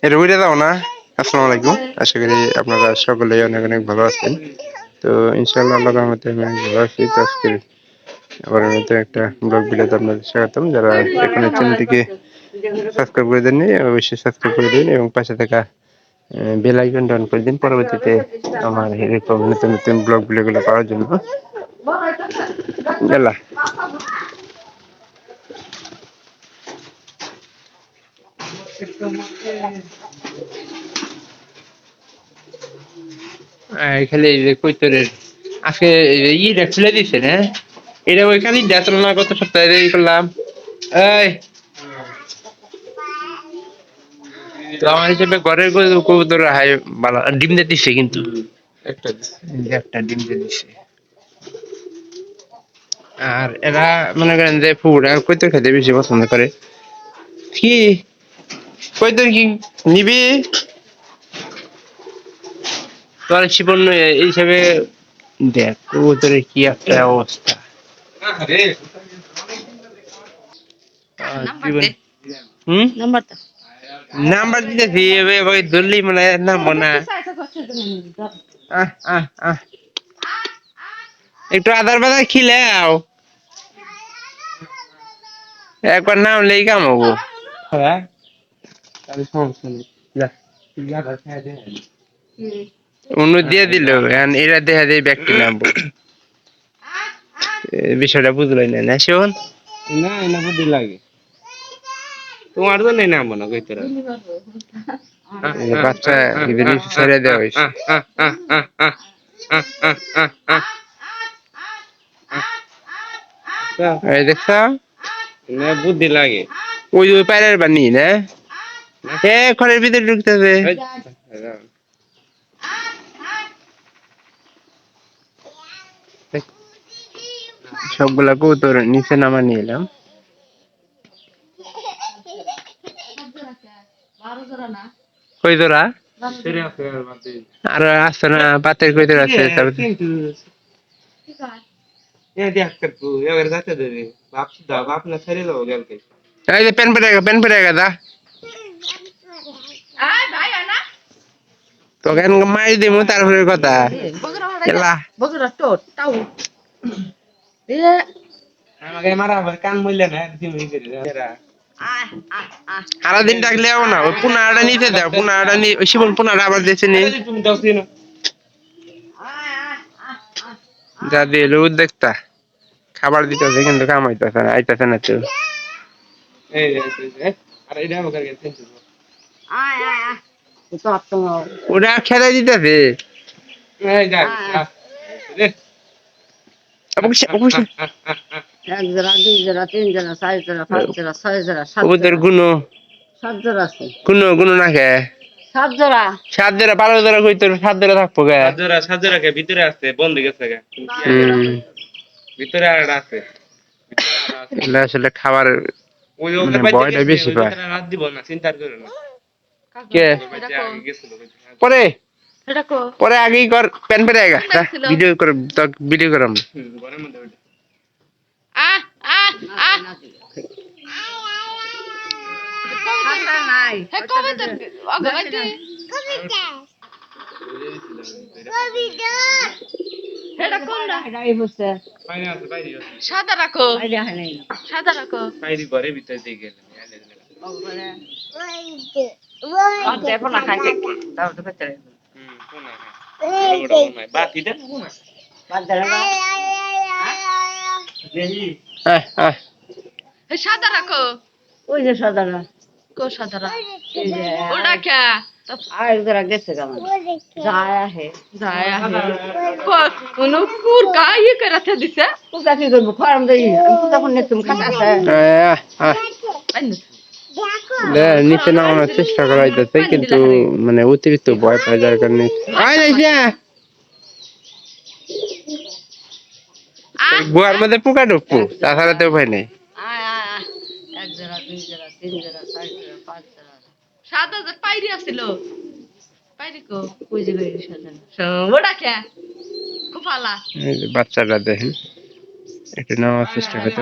এটা বুঝে দাও না। আসসালামু আলাইকুম, আশা করি আপনারা সকলেই অনেক অনেক ভালো আছেন। তো ইনশাআল্লাহ আল্লাহর রহমতে আমি অনেক ভালো আছি। তো আজকে আবার নতুন একটা ব্লগ ভিডিওতে আপনাদের স্বাগতম। যারা এখন এই চ্যানেলটিকে সাবস্ক্রাইব করে দেননি অবশ্যই সাবস্ক্রাইব করে দিন এবং পাশে থাকা বেল আইকনটা অন করে দিন পরবর্তীতে আমার এরকম নতুন নতুন ব্লগ ভিডিওগুলো পাওয়ার জন্য। গেলা এখানে এই যে কৈতরের আজকে ইটা খুলে দিছে না, এটা ওইখানে দেখল না গত সপ্তাহে ই করলাম। এই তো আমার হিসেবে ঘরের কবুতর হাই ভালো ডিম দিয়ে দিচ্ছে, কিন্তু একটা একটা ডিম দিয়ে দিচ্ছে। আর এরা মনে করেন যে পুরা কৈতর খেতে বেশি পছন্দ করে। কি কৈতর কি নিবি তোর জীবন এই হিসাবে? দেখ কবুতরের কি একটা অবস্থা। জীবন নাম্বার দিতেছি ধরলি মানে নামবো না। একটু আদার বাদার খিলাও, একবার নামলেই কাম হবো। হ্যাঁ সমস্যা নেই, অন্য দিয়ে দিল এরা দেখা যায় ব্যক্তি নামবো। বিষয়টা বুঝলাই না শোন না, এনা বুদ্ধি লাগে তোমার জন্য নামবো না কই তোরা বাচ্চা ছেড়ে দেওয়া হয়েছে। দেখছ বুদ্ধি লাগে ওই ওই পায়রার বানি না ঘরের ভিতরে ঢুকতেছে। সবগুলা কবুতর নিচে নামা নিয়ে এলাম। কই তোরা আর আসছে না, পাতের কই তোর আছে প্যান পেটে দা তোকে মারি দিব তারপরে কথা আমাকে মারা কান মূল্য না সারাদিন ডাকলে যাবো না, ওই পুনাটা নিতে দাও, পুনাটা শিবন পুনাটা আবার দিয়েছে নি যা দিয়ে উদ্যোক্তা খাবার দিতেছে কিন্তু কামাইতেছে না, আইতেছে না তো। ওটা খেতে দিতেছে সাত জোড়া 12 জোড়া কই তোর 7 জোড়া থাকবো গে, 7 জোড়া কে ভিতরে আছে বন্ধ গেছে গে ভিতরে আর আছে আসলে খাবার মানে বয়টা বেশি পায়। রাত দিব না চিন্তা করো না কে পরে পরে আগেই কর প্যান পেরে আগা ভিডিও করে ভিডিও করাম ঘরের মধ্যে সাদা রাখো সাদা রাখো ঘরের ভিতরে দিয়ে গেলে সাদা রাখো ওই যে সাদারা কো সাদারা ওটা কে আরেকজোড়া গেছে কেমন যায় হে কোনো কুর গায়ে করে দিছে পূজা কি করবো খরম দেই পূজা করলে তুমি খাচ্ছে নিচে নামানোর চেষ্টা করা হইতেছে কিন্তু মানে অতিরিক্ত ভয় পাওয়া যার কারণে গুয়ার মধ্যে পোকা ঢুকবো, তাছাড়া তো উপায় নেই। বাচ্চাটা দেখেন একটু নেওয়ার চেষ্টা করতে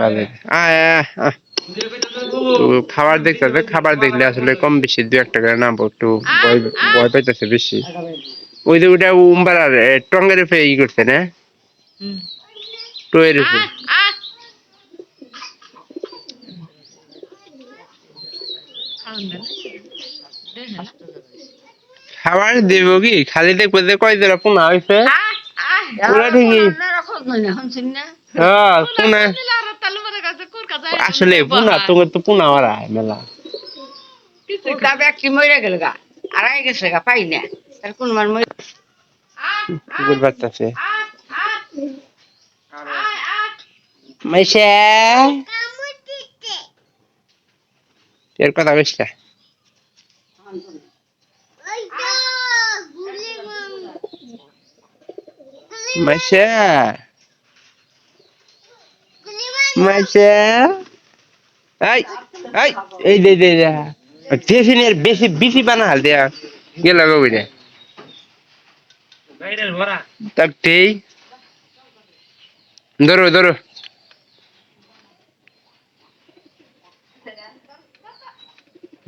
কাজে তো খাবার দেখতেছে, খাবার দেখলে আসলে কম বেশি 2-1 টাকা নামবো, একটু ভয় ভয় পাইতেছে বেশি। ওই যে ওটা উম্বারার টঙ্গের উপরে ই করছে না, টয়ের উপরে খাবার দেব কি, খালি দেখবো যে কয় জোড়া পোনা হয়েছে ওরা ঠিকই। হ্যাঁ পোনা আসলে পোনা, তোমার তো পোনা ওরা মেলা মরে গেল গা, আড়াই গেছে গা, পাই না তার কোন মার কুকুর বাচ্চাছে মাইশা এর কথা কইস না। মাইশা মাইশা এই এই এই দে দে টেফিনের বেশি বেশি বানা হাল দেয়া গেল গো কইরে ভাইরাল ভরা তাকতেই ধরো ধরো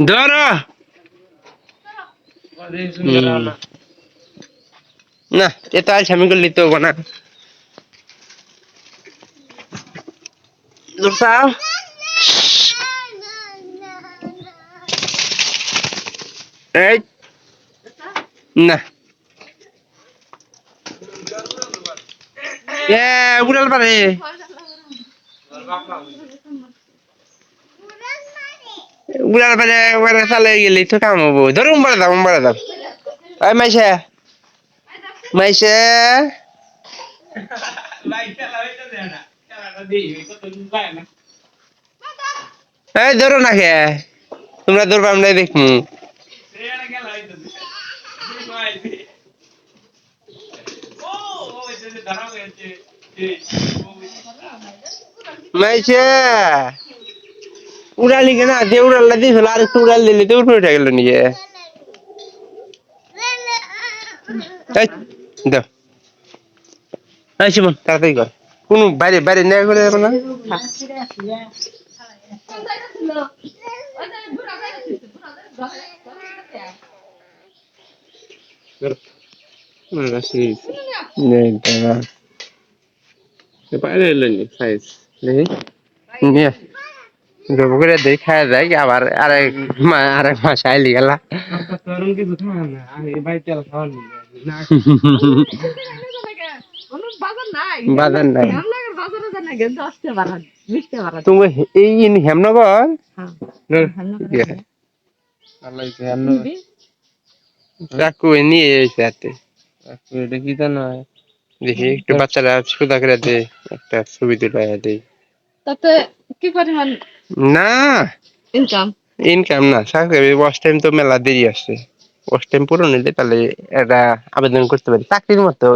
ধরো না এটা আলসামি করলি তো না দূরসাও এই না এ উড়াল পারে উড়াল পারে ওরে চালে গেলি তো কাম হবো। ধরো উম্বারে দাও এই মাইশা মাইশা এই ধরো না খে তোমরা ধরবা আমরা দেখমু মাইশা উড়ালি কেনা যে উড়াল্লা দিয়েছিল আর একটু উড়াল দিলি তো উঠে গেল নিয়ে দাও এই শিমন তাড়াতাড়ি কর কোন বাইরে বাইরে নেওয়া করে যাবো না বাইরে এলেনি সাইজ দেখি নিয়ে জব করে দেই খাওয়া যায় আবার আরেক মাস আইলি গেলা বাজার নাই তুমি এই হেমনগর কাকু নিয়ে এসে এটা কি জানো দেখি একটু বাচ্চারা সুদা করে দে একটা ছবি তুলে দেই তাতে কি পরিমাণ না ইনকাম ইনকাম না চাকরি ওয়াশ টাইম তো মেলা দেরি আছে ওয়াশ টাইম পুরো নিলে তাহলে এটা আবেদন করতে পারি চাকরির মতো।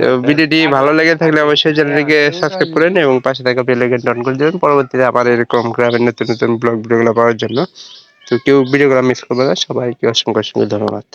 তো ভিডিওটি ভালো লেগে থাকলে অবশ্যই চ্যানেলটিকে সাবস্ক্রাইব করে নিন এবং পাশে থাকা বেল আইকনটি অন করে দেবেন পরবর্তীতে আবার এরকম গ্রামের নতুন নতুন ব্লগ ভিডিওগুলো পাওয়ার জন্য। তো কেউ ভিডিওগুলো মিস করবে না, সবাইকে অসংখ্য অসংখ্য ধন্যবাদ।